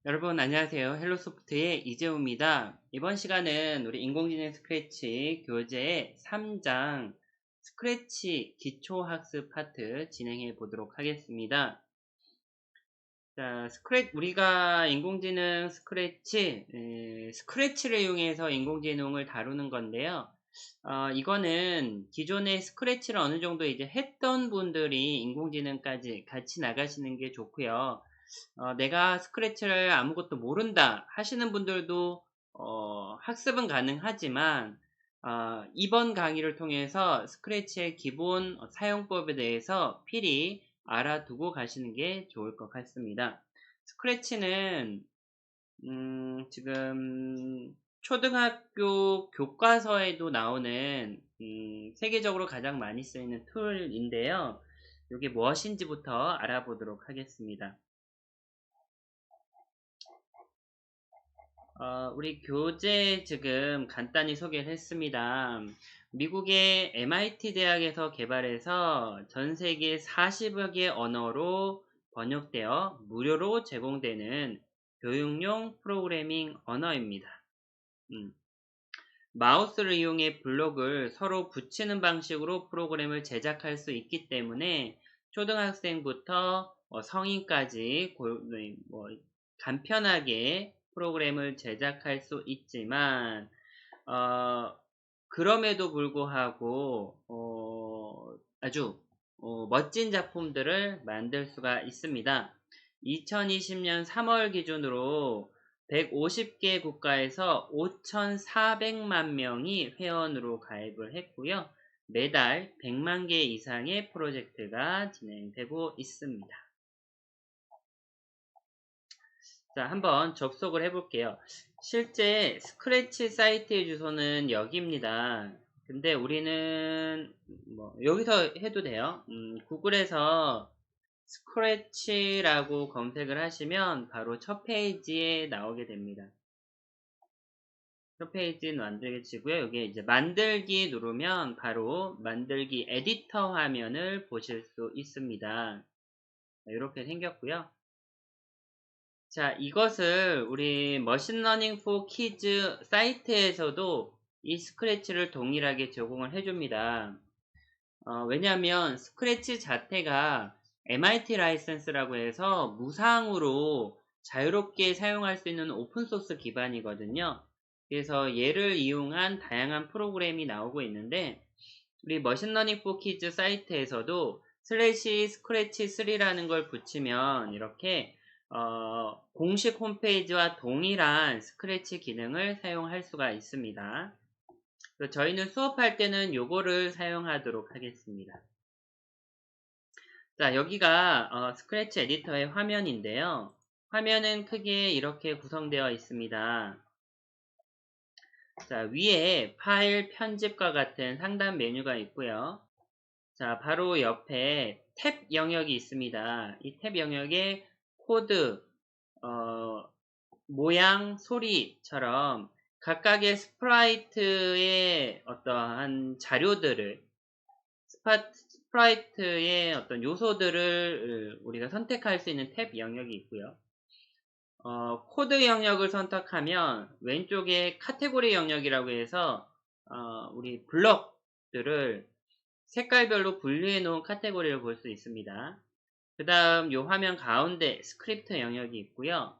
여러분 안녕하세요. 헬로소프트의 이재호입니다. 이번 시간은 우리 인공지능 스크래치 교재 3장 스크래치 기초학습 파트 진행해 보도록 하겠습니다. 자, 우리가 인공지능 스크래치를 이용해서 인공지능을 다루는 건데요. 이거는 기존의 스크래치를 어느 정도 이제 했던 분들이 인공지능까지 같이 나가시는 게 좋고요. 내가 스크래치를 아무것도 모른다 하시는 분들도 학습은 가능하지만 이번 강의를 통해서 스크래치의 기본 사용법에 대해서 필히 알아두고 가시는 게 좋을 것 같습니다. 스크래치는 지금 초등학교 교과서에도 나오는 세계적으로 가장 많이 쓰이는 툴인데요. 이게 무엇인지부터 알아보도록 하겠습니다. 우리 교재 지금 간단히 소개를 했습니다. 미국의 MIT 대학에서 개발해서 전 세계 40여 개 언어로 번역되어 무료로 제공되는 교육용 프로그래밍 언어입니다. 음, 마우스를 이용해 블록을 서로 붙이는 방식으로 프로그램을 제작할 수 있기 때문에 초등학생부터 성인까지 간편하게 프로그램을 제작할 수 있지만 어, 그럼에도 불구하고 아주 멋진 작품들을 만들 수가 있습니다. 2020년 3월 기준으로 150개 국가에서 5,400만 명이 회원으로 가입을 했고요. 매달 100만 개 이상의 프로젝트가 진행되고 있습니다. 자, 한번 접속을 해볼게요. 실제 스크래치 사이트의 주소는 여기입니다. 근데 우리는 여기서 해도 돼요. 구글에서 스크래치라고 검색을 하시면 바로 첫 페이지에 나오게 됩니다. 첫 페이지는 만들기치고요. 여기에 이제 만들기 누르면 바로 만들기 에디터 화면을 보실 수 있습니다. 이렇게 생겼고요. 자, 이것을 우리 머신러닝 포 키즈 사이트에서도 이 스크래치를 동일하게 제공을 해줍니다. 왜냐하면 스크래치 자체가 MIT 라이센스라고 해서 무상으로 자유롭게 사용할 수 있는 오픈소스 기반이거든요. 그래서 얘를 이용한 다양한 프로그램이 나오고 있는데 우리 머신러닝 포 키즈 사이트에서도 슬래시 스크래치 3라는 걸 붙이면 이렇게 공식 홈페이지와 동일한 스크래치 기능을 사용할 수가 있습니다. 저희는 수업할 때는 요거를 사용하도록 하겠습니다. 자, 여기가 스크래치 에디터의 화면인데요. 화면은 크게 이렇게 구성되어 있습니다. 자, 위에 파일 편집과 같은 상단 메뉴가 있고요. 자, 바로 옆에 탭 영역이 있습니다. 이 탭 영역에 코드, 모양, 소리처럼 각각의 스프라이트의 어떠한 자료들을, 스프라이트의 어떤 요소들을 우리가 선택할 수 있는 탭 영역이 있고요. 코드 영역을 선택하면 왼쪽에 카테고리 영역이라고 해서 우리 블럭들을 색깔별로 분리해 놓은 카테고리를 볼 수 있습니다. 그 다음 이 화면 가운데 스크립트 영역이 있고요.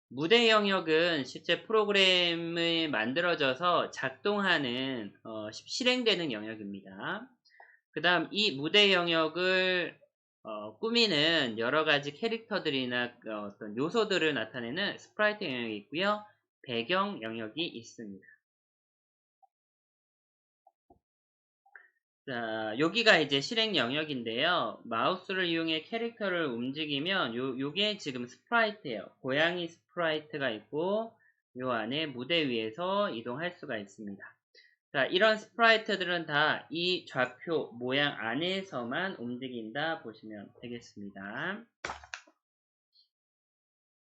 무대 영역은 실제 프로그램이 만들어져서 작동하는 실행되는 영역입니다. 그 다음 이 무대 영역을 꾸미는 여러가지 캐릭터들이나 어떤 요소들을 나타내는 스프라이트 영역이 있고요. 배경 영역이 있습니다. 자, 여기가 이제 실행 영역인데요. 마우스를 이용해 캐릭터를 움직이면 요게 지금 스프라이트예요. 고양이 스프라이트가 있고 요 안에 무대 위에서 이동할 수가 있습니다. 자, 이런 스프라이트들은 다 이 좌표 모양 안에서만 움직인다 보시면 되겠습니다.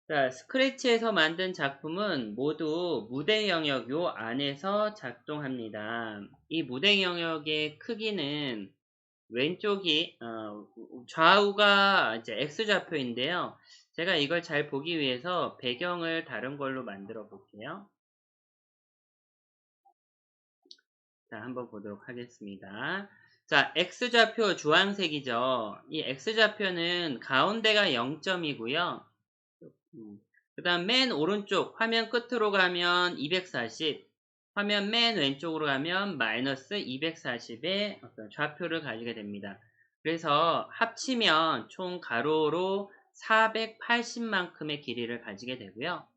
자, 스크래치에서 만든 작품은 모두 무대 영역 요 안에서 작동합니다. 이 무대 영역의 크기는 왼쪽이 좌우가 이제 X좌표인데요. 제가 이걸 잘 보기 위해서 배경을 다른 걸로 만들어 볼게요. 자, 한번 보도록 하겠습니다. 자, X좌표 주황색이죠. 이 X좌표는 가운데가 0점이고요. 그 다음 맨 오른쪽 화면 끝으로 가면 240, 화면 맨 왼쪽으로 가면 마이너스 240의 어떤 좌표를 가지게 됩니다. 그래서 합치면 총 가로로 480만큼의 길이를 가지게 되고요.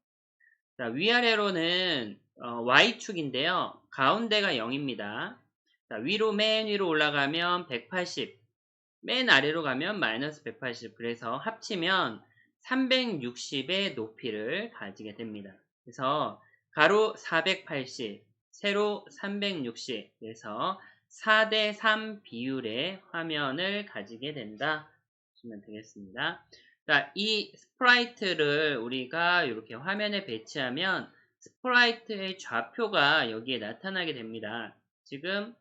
자, 위아래로는 Y축인데요. 가운데가 0입니다. 자, 맨 위로 올라가면 180, 맨 아래로 가면 마이너스 180, 그래서 합치면 360의 높이를 가지게 됩니다. 그래서 가로 480, 세로 360, 그래서 4대3 비율의 화면을 가지게 된다 보시면 되겠습니다. 자, 이 스프라이트를 우리가 이렇게 화면에 배치하면 스프라이트의 좌표가 여기에 나타나게 됩니다. 지금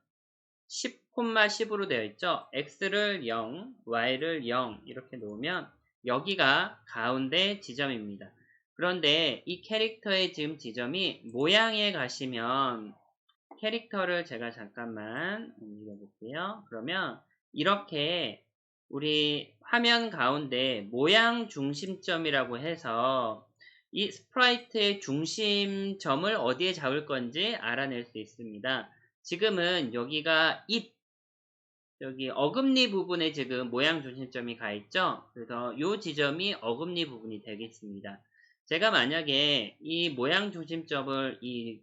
10,10으로 되어 있죠. X를 0, Y를 0 이렇게 놓으면 여기가 가운데 지점입니다. 그런데 이 캐릭터의 지금 지점이 모양에 가시면 캐릭터를 제가 잠깐만 옮겨 볼게요. 그러면 이렇게 우리 화면 가운데 모양 중심점이라고 해서 이 스프라이트의 중심점을 어디에 잡을 건지 알아낼 수 있습니다. 지금은 여기가 여기 어금니 부분에 지금 모양 중심점이 가 있죠. 그래서 이 지점이 어금니 부분이 되겠습니다. 제가 만약에 이 모양 중심점을 이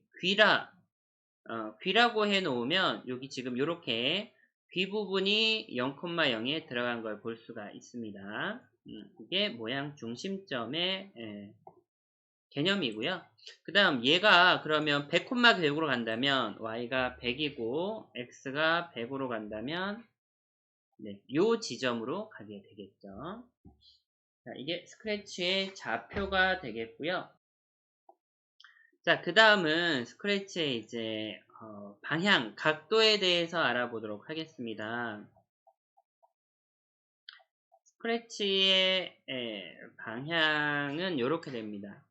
귀라고 해 놓으면 여기 지금 이렇게 귀 부분이 0,0에 들어간 걸 볼 수가 있습니다. 이게 모양 중심점의 개념이고요. 그 다음 얘가 그러면 100,100으로 간다면 y가 100이고 x가 100으로 간다면 네, 요 지점으로 가게 되겠죠. 자, 이게 스크래치의 좌표가 되겠고요. 자, 그 다음은 스크래치의 이제 방향, 각도에 대해서 알아보도록 하겠습니다. 스크래치의 방향은 이렇게 됩니다.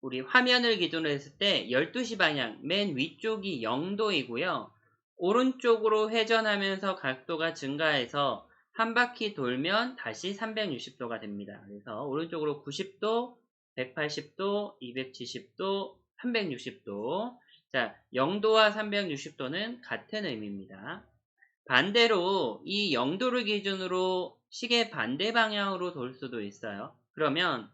우리 화면을 기준으로 했을 때 12시 방향 맨 위쪽이 0도이고요. 오른쪽으로 회전하면서 각도가 증가해서 한 바퀴 돌면 다시 360도가 됩니다. 그래서 오른쪽으로 90도, 180도, 270도, 360도. 자, 0도와 360도는 같은 의미입니다. 반대로 이 0도를 기준으로 시계 반대 방향으로 돌 수도 있어요. 그러면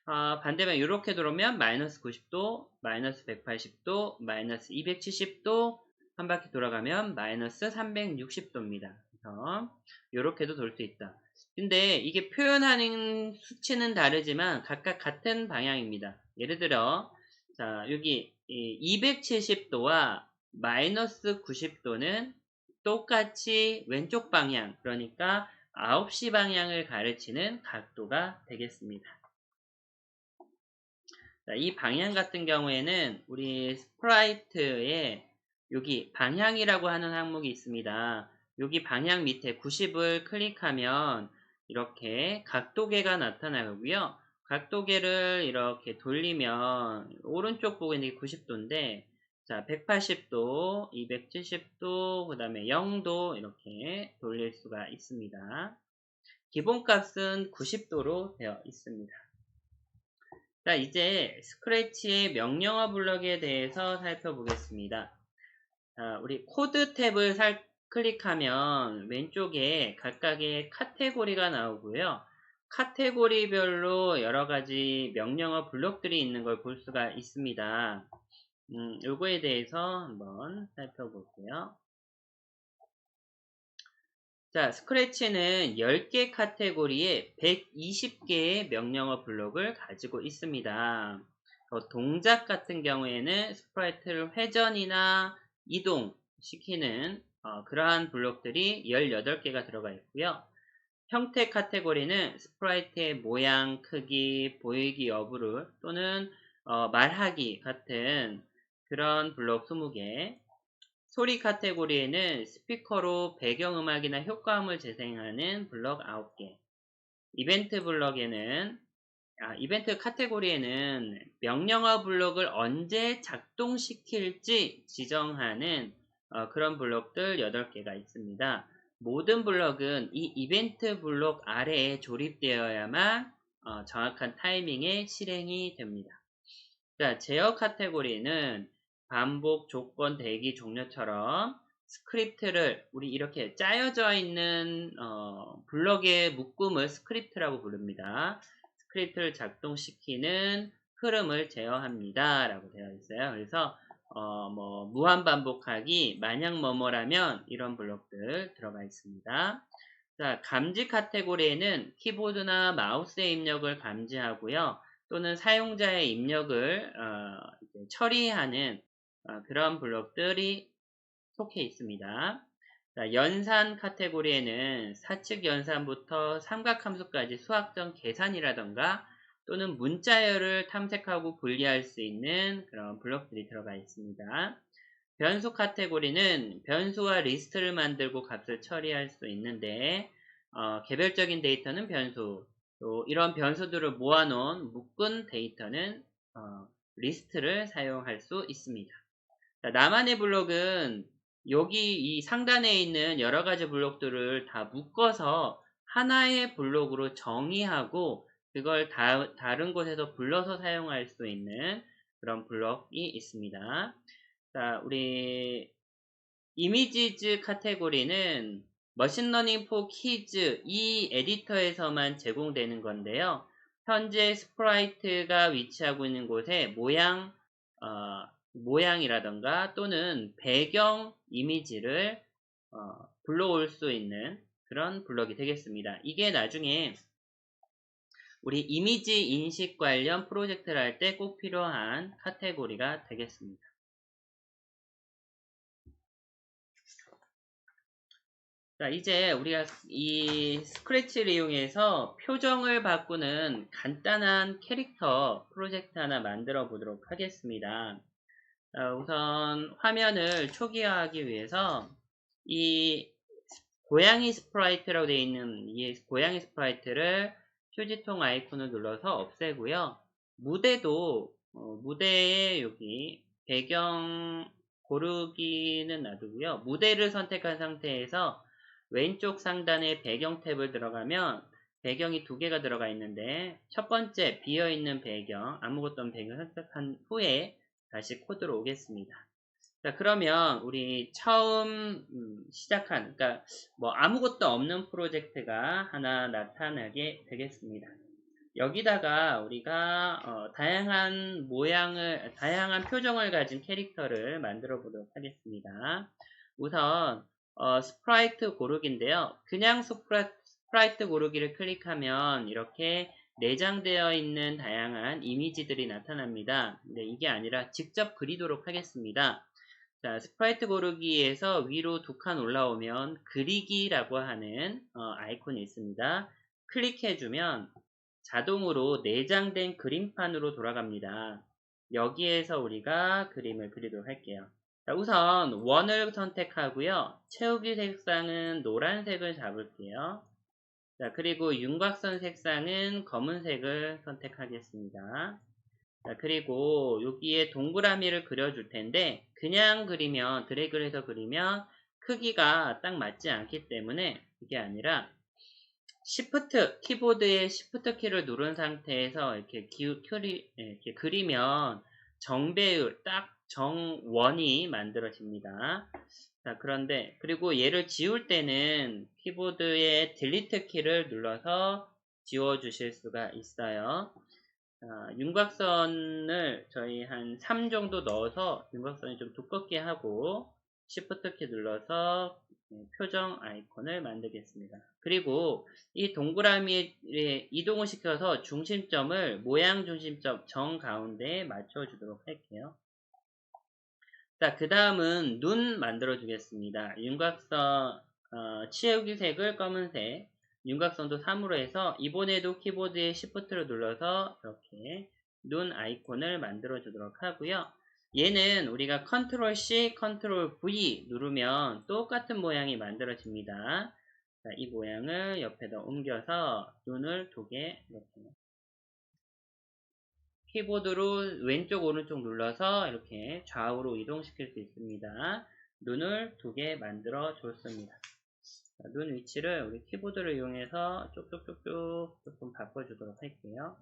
반대 방향 이렇게 돌으면 마이너스 90도, 마이너스 180도, 마이너스 270도, 한 바퀴 돌아가면 마이너스 360도입니다. 그래서 이렇게도 돌 수 있다. 근데 이게 표현하는 수치는 다르지만 각각 같은 방향입니다. 예를 들어 자 여기 270도와 마이너스 90도는 똑같이 왼쪽 방향, 그러니까 9시 방향을 가르치는 각도가 되겠습니다. 자, 이 방향 같은 경우에는 우리 스프라이트에 여기 방향이라고 하는 항목이 있습니다. 여기 방향 밑에 90을 클릭하면 이렇게 각도계가 나타나고요. 각도계를 이렇게 돌리면 오른쪽 부분이 90도인데 자, 180도, 270도, 그 다음에 0도 이렇게 돌릴 수가 있습니다. 기본값은 90도로 되어 있습니다. 자, 이제 스크래치의 명령어 블럭에 대해서 살펴보겠습니다. 자, 우리 코드 탭을 클릭하면 왼쪽에 각각의 카테고리가 나오고요. 카테고리별로 여러가지 명령어 블록들이 있는 걸 볼 수가 있습니다. 요거에 대해서 한번 살펴볼게요. 자, 스크래치는 10개 카테고리에 120개의 명령어 블록을 가지고 있습니다. 동작 같은 경우에는 스프라이트를 회전이나 이동시키는 그러한 블록들이 18개가 들어가 있고요. 형태 카테고리는 스프라이트의 모양, 크기, 보이기 여부를 또는 말하기 같은 그런 블록 20개, 소리 카테고리에는 스피커로 배경음악이나 효과음을 재생하는 블럭 9개, 이벤트 블럭에는 이벤트 카테고리에는 명령어 블록을 언제 작동시킬지 지정하는 그런 블록들 8개가 있습니다. 모든 블록은 이 이벤트 블록 아래에 조립되어야만 정확한 타이밍에 실행이 됩니다. 자, 제어 카테고리는 반복, 조건, 대기, 종료처럼 스크립트를 우리 이렇게 짜여져 있는 블럭의 묶음을 스크립트라고 부릅니다. 스크립트를 작동시키는 흐름을 제어합니다. 라고 되어 있어요. 그래서 무한 반복하기, 마냥 뭐뭐라면 이런 블록들 들어가 있습니다. 자, 감지 카테고리에는 키보드나 마우스의 입력을 감지하고요. 또는 사용자의 입력을 처리하는 그런 블록들이 속해 있습니다. 자, 연산 카테고리에는 사측 연산부터 삼각함수까지 수학적 계산이라던가 또는 문자열을 탐색하고 분리할 수 있는 그런 블록들이 들어가 있습니다. 변수 카테고리는 변수와 리스트를 만들고 값을 처리할 수 있는데 개별적인 데이터는 변수, 또 이런 변수들을 모아놓은 묶은 데이터는 리스트를 사용할 수 있습니다. 자, 나만의 블록은 여기 이 상단에 있는 여러가지 블록들을 다 묶어서 하나의 블록으로 정의하고 그걸 다른 곳에서 불러서 사용할 수 있는 그런 블록이 있습니다. 자, 우리 이미지즈 카테고리는 머신러닝 포 키즈 이 에디터에서만 제공되는 건데요. 현재 스프라이트가 위치하고 있는 곳에 모양이라던가 또는 배경 이미지를 불러올 수 있는 그런 블럭이 되겠습니다. 이게 나중에 우리 이미지 인식 관련 프로젝트를 할 때 꼭 필요한 카테고리가 되겠습니다. 자, 이제 우리가 이 스크래치를 이용해서 표정을 바꾸는 간단한 캐릭터 프로젝트 하나 만들어 보도록 하겠습니다. 자, 우선 화면을 초기화하기 위해서 이 고양이 스프라이트라고 되어 있는 이 고양이 스프라이트를 휴지통 아이콘을 눌러서 없애고요. 무대도 무대에 여기 배경 고르기는 놔두고요. 무대를 선택한 상태에서 왼쪽 상단에 배경 탭을 들어가면 배경이 2개가 들어가 있는데 첫 번째 비어있는 배경, 아무것도 없는 배경 선택한 후에 다시 코드로 오겠습니다. 자, 그러면 우리 처음 시작한, 그러니까 뭐 아무것도 없는 프로젝트가 하나 나타나게 되겠습니다. 여기다가 우리가 다양한 표정을 가진 캐릭터를 만들어 보도록 하겠습니다. 우선 스프라이트 고르기인데요. 그냥 스프라이트 고르기를 클릭하면 이렇게 내장되어 있는 다양한 이미지들이 나타납니다. 근데 이게 아니라 직접 그리도록 하겠습니다. 자, 스프라이트 고르기에서 위로 2칸 올라오면 그리기라고 하는 아이콘이 있습니다. 클릭해주면 자동으로 내장된 그림판으로 돌아갑니다. 여기에서 우리가 그림을 그리도록 할게요. 자, 우선 원을 선택하고요. 채우기 색상은 노란색을 잡을게요. 자, 그리고 윤곽선 색상은 검은색을 선택하겠습니다. 자, 그리고 여기에 동그라미를 그려줄 텐데 그냥 그리면 드래그를 해서 그리면 크기가 딱 맞지 않기 때문에 이게 아니라 키보드의 Shift 키를 누른 상태에서 이렇게 그리면 정배율, 딱 정원이 만들어집니다. 자, 그런데, 그리고 얘를 지울 때는 키보드의 Delete 키를 눌러서 지워주실 수가 있어요. 자, 윤곽선을 저희 한 3 정도 넣어서 윤곽선이 좀 두껍게 하고 Shift 키 눌러서 표정 아이콘을 만들겠습니다. 그리고 이 동그라미에 이동을 시켜서 중심점을 모양 중심점 정 가운데에 맞춰주도록 할게요. 자, 그 다음은 눈 만들어 주겠습니다. 윤곽선 치우기 색을 검은색, 윤곽선도 3으로 해서 이번에도 키보드에 Shift를 눌러서 이렇게 눈 아이콘을 만들어 주도록 하고요. 얘는 우리가 Ctrl C, Ctrl V 누르면 똑같은 모양이 만들어집니다. 자, 이 모양을 옆에다 옮겨서 눈을 두 개 이렇게 키보드로 왼쪽 오른쪽 눌러서 이렇게 좌우로 이동시킬 수 있습니다. 눈을 두 개 만들어 줬습니다. 자, 눈 위치를 우리 키보드를 이용해서 쭉쭉쭉쭉 조금 바꿔주도록 할게요.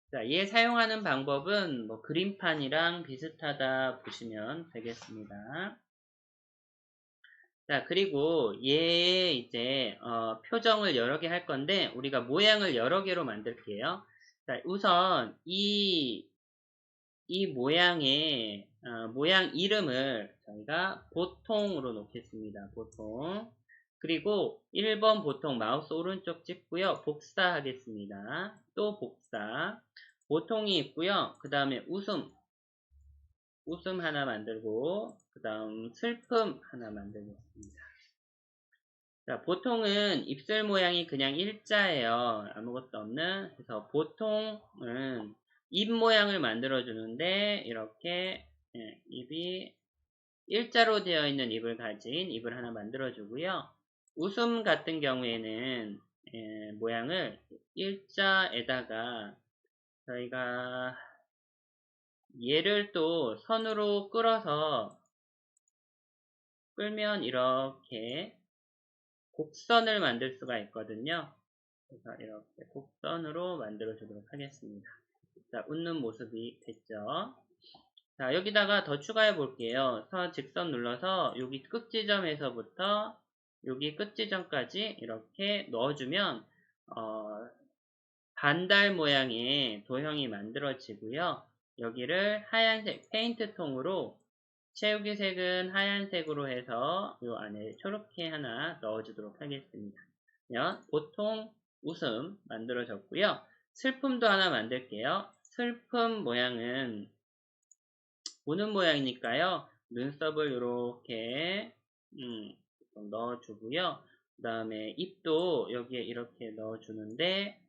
자, 얘 사용하는 방법은 뭐 그림판이랑 비슷하다 보시면 되겠습니다. 자, 그리고 얘 이제 표정을 여러 개 할 건데 우리가 모양을 여러 개로 만들게요. 자, 우선 이 모양의 모양 이름을 저희가 보통으로 놓겠습니다. 보통. 그리고 1번 보통 마우스 오른쪽 찍고요. 복사하겠습니다. 또 복사. 보통이 있고요. 그 다음에 웃음 하나 만들고 그 다음 슬픔 하나 만들겠습니다. 자, 보통은 입술 모양이 그냥 일자예요. 아무것도 없는. 그래서 보통은 입 모양을 만들어 주는데 이렇게 입이 일자로 되어 있는 입을 가진 입을 하나 만들어 주고요. 웃음 같은 경우에는 모양을 일자에다가 저희가 얘를 또 선으로 끌어서 끌면 이렇게 곡선을 만들 수가 있거든요. 그래서 이렇게 곡선으로 만들어 주도록 하겠습니다. 자, 웃는 모습이 됐죠. 자, 여기다가 더 추가해 볼게요. 직선 눌러서 여기 끝 지점에서부터 여기 끝 지점까지 이렇게 넣어주면 반달 모양의 도형이 만들어지고요. 여기를 하얀색 페인트 통으로 채우기 색은 하얀색으로 해서 이 안에 초록게 하나 넣어주도록 하겠습니다. 보통 웃음 만들어졌고요. 슬픔도 하나 만들게요. 슬픔 모양은 우는 모양이니까요. 눈썹을 이렇게 넣어주고요. 그 다음에 입도 여기에 이렇게 넣어주는데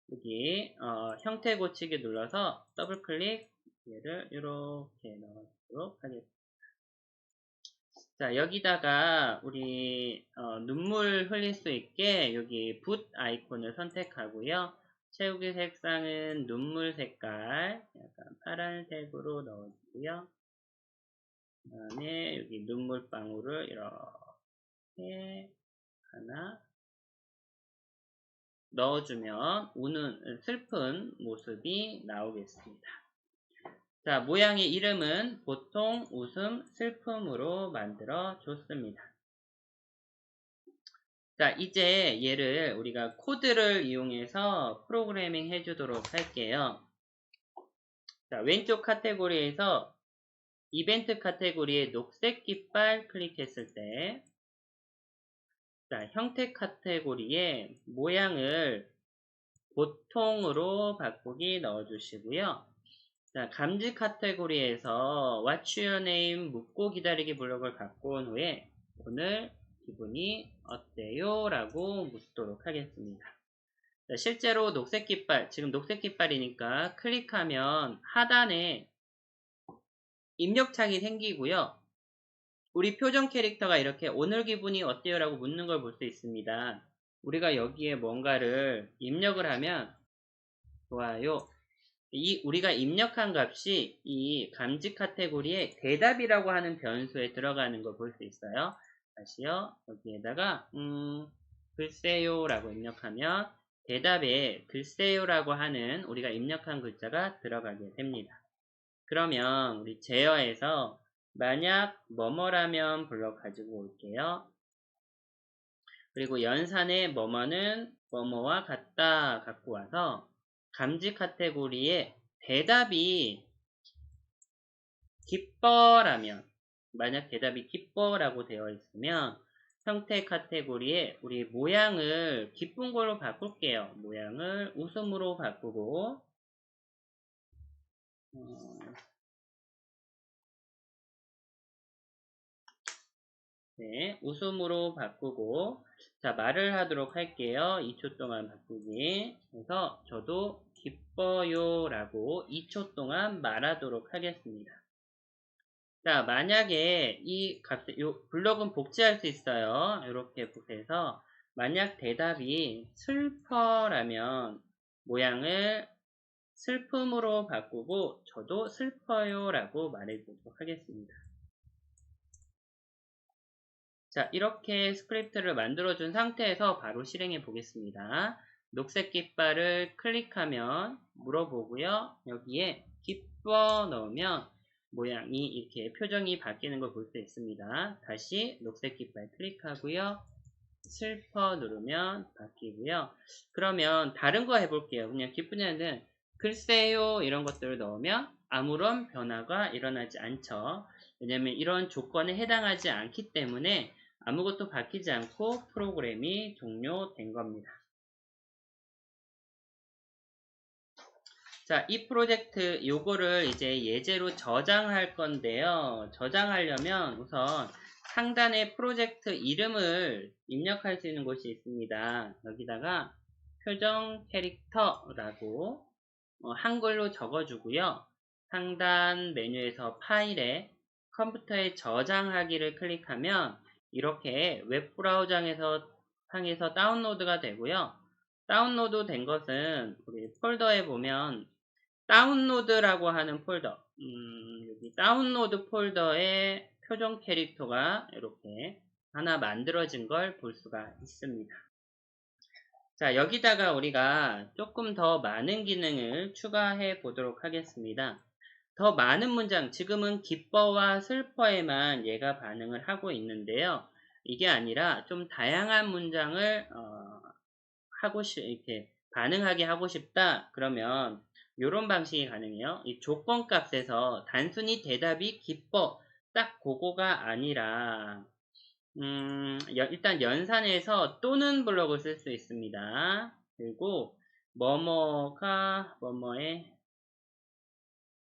여기 형태 고치기 눌러서 더블 클릭 얘를 이렇게 넣어주도록 하겠습니다. 자, 여기다가 우리 눈물 흘릴 수 있게 여기 붓 아이콘을 선택하고요. 채우기 색상은 눈물 색깔 약간 파란색으로 넣어주고요. 그 다음에 여기 눈물방울을 이렇게 하나 넣어주면 우는 슬픈 모습이 나오겠습니다. 자, 모양의 이름은 보통, 웃음, 슬픔으로 만들어 줬습니다. 자, 이제 얘를 우리가 코드를 이용해서 프로그래밍 해주도록 할게요. 자, 왼쪽 카테고리에서 이벤트 카테고리에 녹색 깃발 클릭했을 때, 자, 형태 카테고리에 모양을 보통으로 바꾸기 넣어주시고요. 자, 감지 카테고리에서 What's your name? 묻고 기다리기 블록을 갖고 온 후에 오늘 기분이 어때요? 라고 묻도록 하겠습니다. 자, 실제로 녹색 깃발, 지금 녹색 깃발이니까 클릭하면 하단에 입력창이 생기고요. 우리 표정 캐릭터가 이렇게 오늘 기분이 어때요? 라고 묻는 걸 볼 수 있습니다. 우리가 여기에 뭔가를 입력을 하면 좋아요. 우리가 입력한 값이 이 감지 카테고리에 대답이라고 하는 변수에 들어가는 걸 볼 수 있어요. 다시요. 여기에다가 글쎄요 라고 입력하면 대답에 글쎄요 라고 하는 우리가 입력한 글자가 들어가게 됩니다. 그러면 우리 제어에서 만약 뭐뭐라면 블록 가지고 올게요. 그리고 연산의 뭐뭐는 뭐뭐와 같다 갖고 와서 감지 카테고리에 대답이 기뻐라면, 만약 대답이 기뻐라고 되어 있으면 형태 카테고리에 우리 모양을 기쁜 걸로 바꿀게요. 모양을 웃음으로 바꾸고 네, 웃음으로 바꾸고 자, 말을 하도록 할게요. 2초 동안 바꾸기. 그래서 저도 기뻐요 라고 2초 동안 말하도록 하겠습니다. 자, 만약에 이 값, 요 블록은 복제할 수 있어요. 이렇게 해서 만약 대답이 슬퍼라면 모양을 슬픔으로 바꾸고 저도 슬퍼요 라고 말해보도록 하겠습니다. 자, 이렇게 스크립트를 만들어준 상태에서 바로 실행해 보겠습니다. 녹색 깃발을 클릭하면 물어보고요. 여기에 기뻐 넣으면 모양이 이렇게 표정이 바뀌는 걸 볼 수 있습니다. 다시 녹색 깃발 클릭하고요. 슬퍼 누르면 바뀌고요. 그러면 다른 거 해볼게요. 그냥 기쁘냐는 글쎄요 이런 것들을 넣으면 아무런 변화가 일어나지 않죠. 왜냐면 이런 조건에 해당하지 않기 때문에 아무것도 바뀌지 않고 프로그램이 종료된 겁니다. 자, 이 프로젝트 요거를 이제 예제로 저장할 건데요. 저장하려면 우선 상단에 프로젝트 이름을 입력할 수 있는 곳이 있습니다. 여기다가 표정 캐릭터라고 한글로 적어주고요. 상단 메뉴에서 파일에 컴퓨터에 저장하기를 클릭하면 이렇게 웹브라우저에서 상에서 다운로드가 되고요. 다운로드 된 것은 우리 폴더에 보면 다운로드라고 하는 폴더, 여기 다운로드 폴더에 표정 캐릭터가 이렇게 하나 만들어진 걸 볼 수가 있습니다. 자, 여기다가 우리가 조금 더 많은 기능을 추가해 보도록 하겠습니다. 더 많은 문장, 지금은 기뻐와 슬퍼에만 얘가 반응을 하고 있는데요. 이게 아니라 좀 다양한 문장을 이렇게 반응하게 하고 싶다. 그러면 이런 방식이 가능해요. 이 조건값에서 단순히 대답이 기뻐, 딱 그거가 아니라 일단 연산에서 또는 블럭을 쓸 수 있습니다. 그리고 뭐뭐에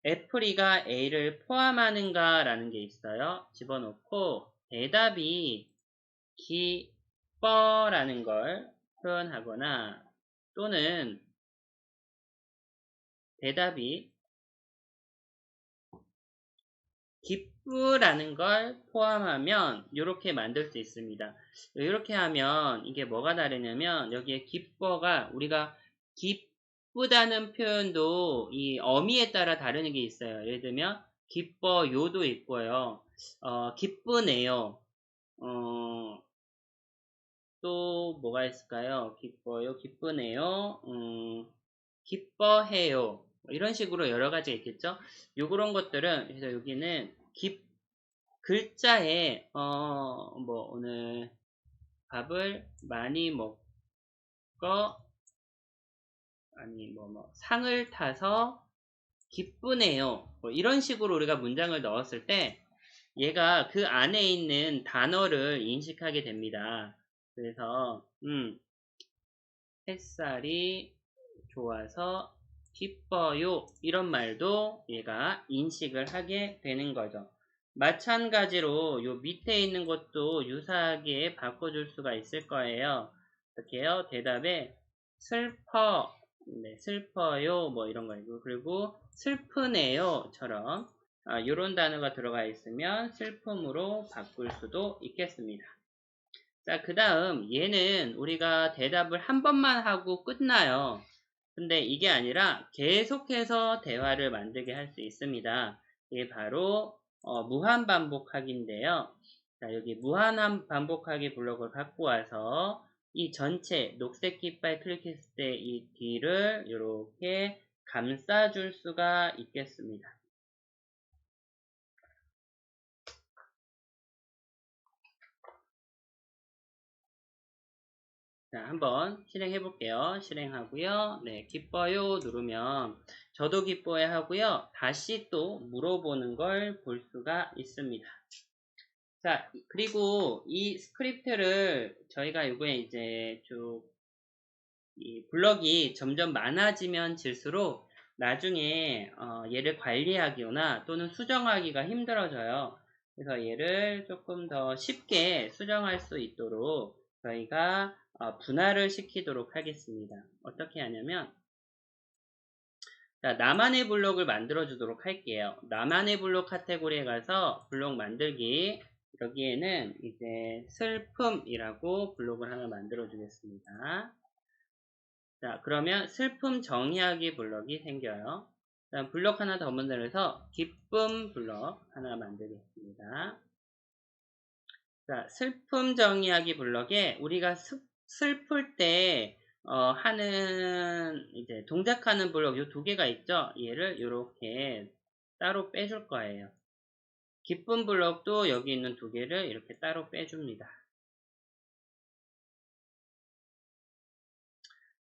애플이가 A를 포함하는가 라는 게 있어요. 집어넣고 대답이 기뻐라는 걸 표현하거나 또는 대답이 기쁘라는 걸 포함하면 이렇게 만들 수 있습니다. 이렇게 하면 이게 뭐가 다르냐면 여기에 기뻐가 우리가 기쁘다는 표현도 이 어미에 따라 다르는 게 있어요. 예를 들면 기뻐요도 있고요. 기쁘네요. 또 뭐가 있을까요? 기뻐요, 기쁘네요, 기뻐해요. 이런 식으로 여러 가지가 있겠죠? 요런 것들은, 그래서 여기는 글자에, 오늘 밥을 많이 먹어, 아니, 상을 타서 기쁘네요. 이런 식으로 우리가 문장을 넣었을 때, 얘가 그 안에 있는 단어를 인식하게 됩니다. 그래서, 햇살이 좋아서 기뻐요. 이런 말도 얘가 인식을 하게 되는 거죠. 마찬가지로 요 밑에 있는 것도 유사하게 바꿔줄 수가 있을 거예요. 어떻게 해요? 대답에 슬퍼, 네, 슬퍼요, 뭐 이런 거이고, 그리고 슬프네요처럼 이런 단어가 들어가 있으면 슬픔으로 바꿀 수도 있겠습니다. 자, 그 다음 얘는 우리가 대답을 한 번만 하고 끝나요. 근데 이게 아니라 계속해서 대화를 만들게 할 수 있습니다. 이게 바로 무한 반복하기인데요. 자, 여기 무한 반복하기 블록을 갖고 와서 이 전체 녹색 깃발 클릭했을 때 이 뒤를 이렇게 감싸줄 수가 있겠습니다. 자, 한번 실행해 볼게요. 실행하고요. 네, 기뻐요 누르면 저도 기뻐해 하고요. 다시 또 물어보는 걸 볼 수가 있습니다. 자, 그리고 이 스크립트를 저희가 이거에 이제 쭉 이 블럭이 점점 많아지면 질수록 나중에 얘를 관리하거나 또는 수정하기가 힘들어져요. 그래서 얘를 조금 더 쉽게 수정할 수 있도록 저희가 분할을 시키도록 하겠습니다. 어떻게 하냐면 자, 나만의 블록을 만들어 주도록 할게요. 나만의 블록 카테고리에 가서 블록 만들기, 여기에는 이제 슬픔이라고 블록을 하나 만들어 주겠습니다. 자, 그러면 슬픔 정의하기 블록이 생겨요. 다음 블록 하나 더 만들어서 기쁨 블록 하나 만들겠습니다. 자, 슬픔 정의하기 블록에 우리가 슬플 때 하는 이제 동작하는 블록 요 두 개가 있죠. 얘를 이렇게 따로 빼줄 거예요. 기쁨 블록도 여기 있는 두 개를 이렇게 따로 빼줍니다.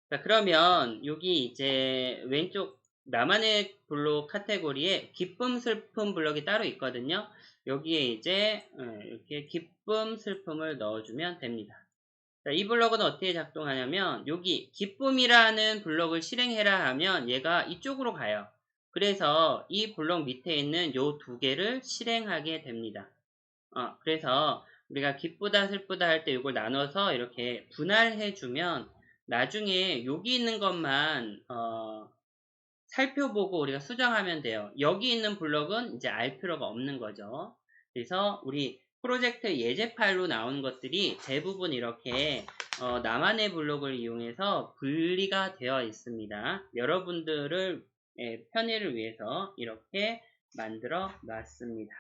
자, 그러면 여기 이제 왼쪽 나만의 블록 카테고리에 기쁨, 슬픔 블록이 따로 있거든요. 여기에 이제 이렇게 기쁨, 슬픔을 넣어주면 됩니다. 자, 이 블록은 어떻게 작동하냐면 여기 기쁨이라는 블록을 실행해라 하면 얘가 이쪽으로 가요. 그래서 이 블록 밑에 있는 요 두 개를 실행하게 됩니다. 그래서 우리가 기쁘다 슬프다 할 때 이걸 나눠서 이렇게 분할해 주면 나중에 여기 있는 것만 살펴보고 우리가 수정하면 돼요. 여기 있는 블록은 이제 알 필요가 없는 거죠. 그래서 우리 프로젝트 예제 파일로 나오는 것들이 대부분 이렇게 나만의 블록을 이용해서 분리가 되어 있습니다. 여러분들을 편의를 위해서 이렇게 만들어 놨습니다.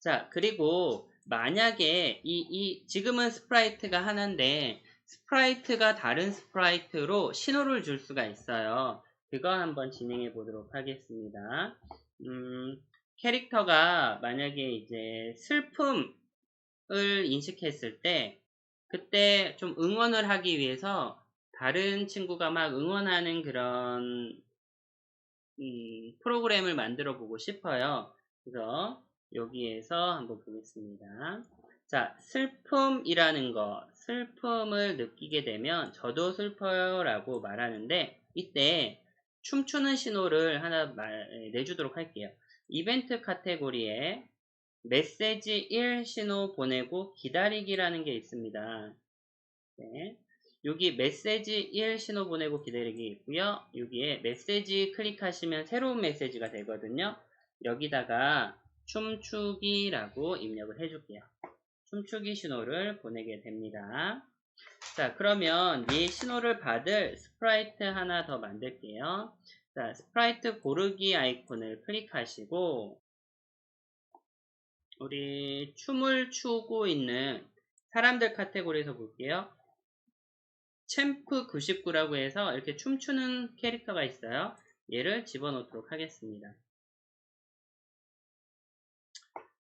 자, 그리고 만약에 지금은 스프라이트가 하나인데 스프라이트가 다른 스프라이트로 신호를 줄 수가 있어요. 그거 한번 진행해 보도록 하겠습니다. 캐릭터가 만약에 이제 슬픔을 인식했을 때 그때 좀 응원을 하기 위해서 다른 친구가 막 응원하는 그런 프로그램을 만들어 보고 싶어요. 그래서 여기에서 한번 보겠습니다. 자, 슬픔이라는 거, 슬픔을 느끼게 되면 저도 슬퍼요 라고 말하는데 이때 춤추는 신호를 하나 내주도록 할게요. 이벤트 카테고리에 메시지 1 신호 보내고 기다리기라는 게 있습니다. 네. 여기 메시지 1 신호 보내고 기다리기 있고요. 여기에 메시지 클릭하시면 새로운 메시지가 되거든요. 여기다가 춤추기라고 입력을 해줄게요. 춤추기 신호를 보내게 됩니다. 자, 그러면 이 신호를 받을 스프라이트 하나 더 만들게요. 자, 스프라이트 고르기 아이콘을 클릭하시고 우리 춤을 추고 있는 사람들 카테고리에서 볼게요. 챔프 99라고 해서 이렇게 춤추는 캐릭터가 있어요. 얘를 집어넣도록 하겠습니다.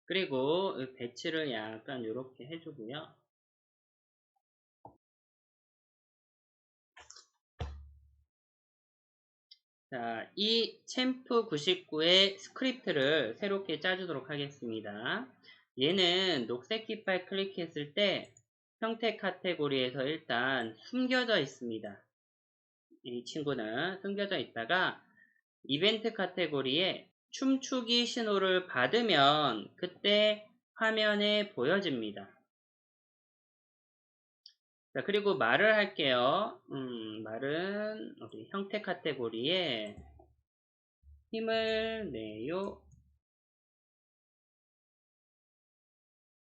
그리고 배치를 약간 이렇게 해주고요. 자, 이 챔프 99의 스크립트를 새롭게 짜주도록 하겠습니다. 얘는 녹색 깃발 클릭했을 때 형태 카테고리에서 일단 숨겨져 있습니다. 이 친구는 숨겨져 있다가 이벤트 카테고리에 춤추기 신호를 받으면 그때 화면에 보여집니다. 자, 그리고 말을 할게요. 말은 우리 형태 카테고리에 힘을 내요.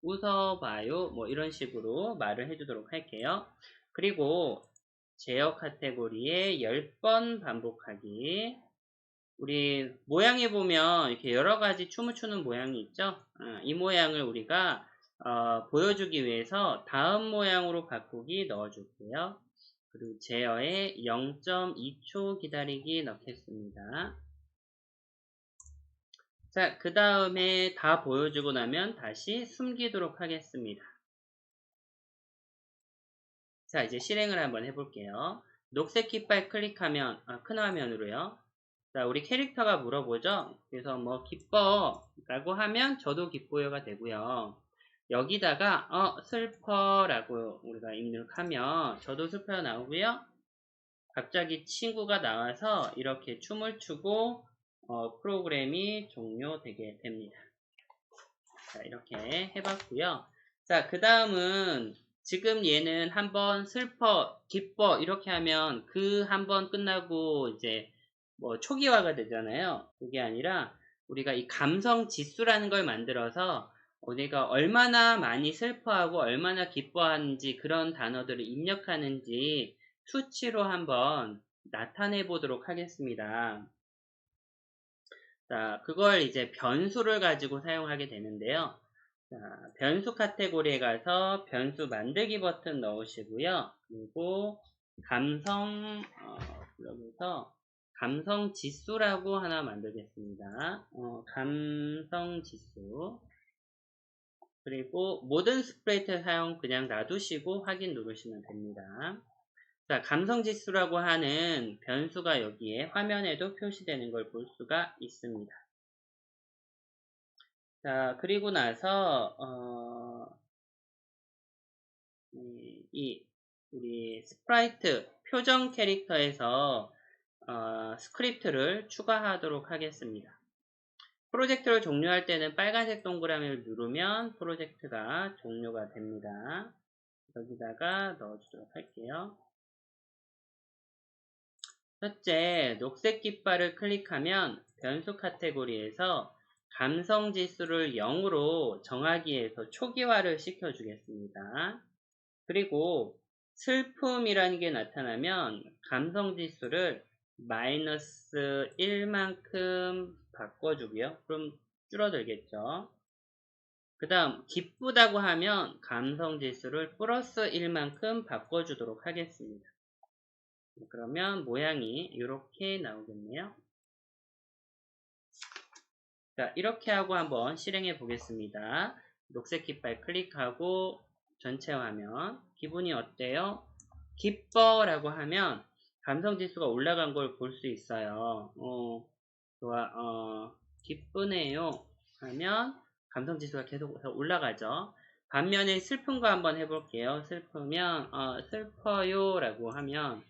웃어봐요. 뭐 이런 식으로 말을 해주도록 할게요. 그리고 제어 카테고리에 10번 반복하기. 우리 모양에 보면 이렇게 여러 가지 춤을 추는 모양이 있죠. 이 모양을 우리가 보여주기 위해서 다음 모양으로 바꾸기 넣어줄게요. 그리고 제어에 0.2초 기다리기 넣겠습니다. 자, 그 다음에 다 보여주고 나면 다시 숨기도록 하겠습니다. 자, 이제 실행을 한번 해볼게요. 녹색 깃발 클릭하면 큰 화면으로요. 자, 우리 캐릭터가 물어보죠. 그래서 뭐 기뻐 라고 하면 저도 기뻐요가 되고요. 여기다가 슬퍼 라고 우리가 입력하면 저도 슬퍼요 나오고요. 갑자기 친구가 나와서 이렇게 춤을 추고 프로그램이 종료되게 됩니다. 자, 이렇게 해봤고요. 자, 그 다음은 지금 얘는 한번 슬퍼, 기뻐 이렇게 하면 그 한 번 끝나고 이제 뭐 초기화가 되잖아요. 그게 아니라 우리가 이 감성 지수라는 걸 만들어서 우리가 얼마나 많이 슬퍼하고 얼마나 기뻐하는지 그런 단어들을 입력하는지 수치로 한번 나타내 보도록 하겠습니다. 자, 그걸 이제 변수를 가지고 사용하게 되는데요. 자, 변수 카테고리에 가서 변수 만들기 버튼 넣으시고요. 그리고 감성, 여기서 감성 지수라고 하나 만들겠습니다. 감성 지수. 그리고 모든 스프레이트 사용 그냥 놔두시고 확인 누르시면 됩니다. 자, 감성 지수라고 하는 변수가 여기에 화면에도 표시되는 걸 볼 수가 있습니다. 자, 그리고 나서, 우리 스프라이트 표정 캐릭터에서, 스크립트를 추가하도록 하겠습니다. 프로젝트를 종료할 때는 빨간색 동그라미를 누르면 프로젝트가 종료가 됩니다. 여기다가 넣어주도록 할게요. 첫째, 녹색 깃발을 클릭하면 변수 카테고리에서 감성 지수를 0으로 정하기 위해서 초기화를 시켜주겠습니다. 그리고 슬픔이라는 게 나타나면 감성 지수를 마이너스 1만큼 바꿔주고요. 그럼 줄어들겠죠. 그 다음 기쁘다고 하면 감성 지수를 플러스 1만큼 바꿔주도록 하겠습니다. 그러면 모양이 이렇게 나오겠네요. 자, 이렇게 하고 한번 실행해 보겠습니다. 녹색 깃발 클릭하고 전체 화면. 기분이 어때요? 기뻐 라고 하면 감성 지수가 올라간 걸 볼 수 있어요. 좋아, 기쁘네요 하면 감성 지수가 계속 올라가죠. 반면에 슬픈 거 한번 해볼게요. 슬프면, 슬퍼요 라고 하면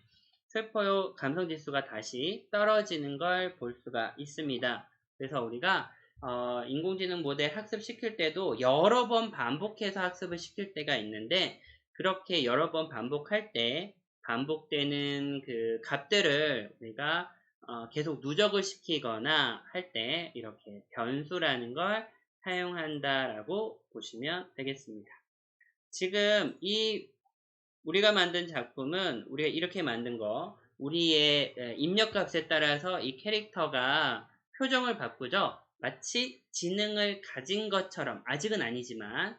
슬퍼요 감성 지수가 다시 떨어지는 걸 볼 수가 있습니다. 그래서 우리가 인공지능 모델 학습시킬 때도 여러 번 반복해서 학습을 시킬 때가 있는데 그렇게 여러 번 반복할 때 반복되는 그 값들을 우리가 계속 누적을 시키거나 할 때 이렇게 변수라는 걸 사용한다라고 보시면 되겠습니다. 지금 우리가 만든 작품은 우리가 이렇게 만든 거 우리의 입력값에 따라서 이 캐릭터가 표정을 바꾸죠. 마치 지능을 가진 것처럼 아직은 아니지만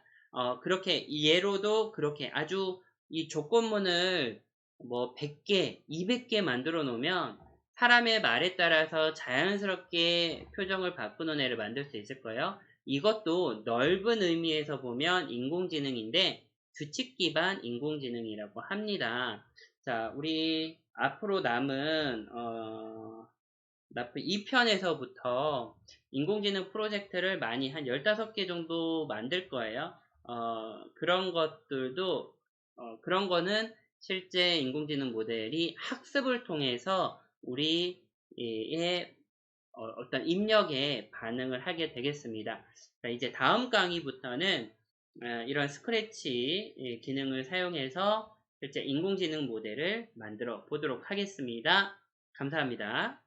그렇게 예로도 그렇게 아주 이 조건문을 뭐 100개, 200개 만들어 놓으면 사람의 말에 따라서 자연스럽게 표정을 바꾸는 애를 만들 수 있을 거예요. 이것도 넓은 의미에서 보면 인공지능인데 규칙 기반 인공지능이라고 합니다. 자, 우리 앞으로 남은 2편에서부터 인공지능 프로젝트를 많이 한 15개 정도 만들 거예요. 그런 것들도 그런 거는 실제 인공지능 모델이 학습을 통해서 우리의 어떤 입력에 반응을 하게 되겠습니다. 자, 이제 다음 강의부터는 이런 스크래치 기능을 사용해서 실제 인공지능 모델을 만들어 보도록 하겠습니다. 감사합니다.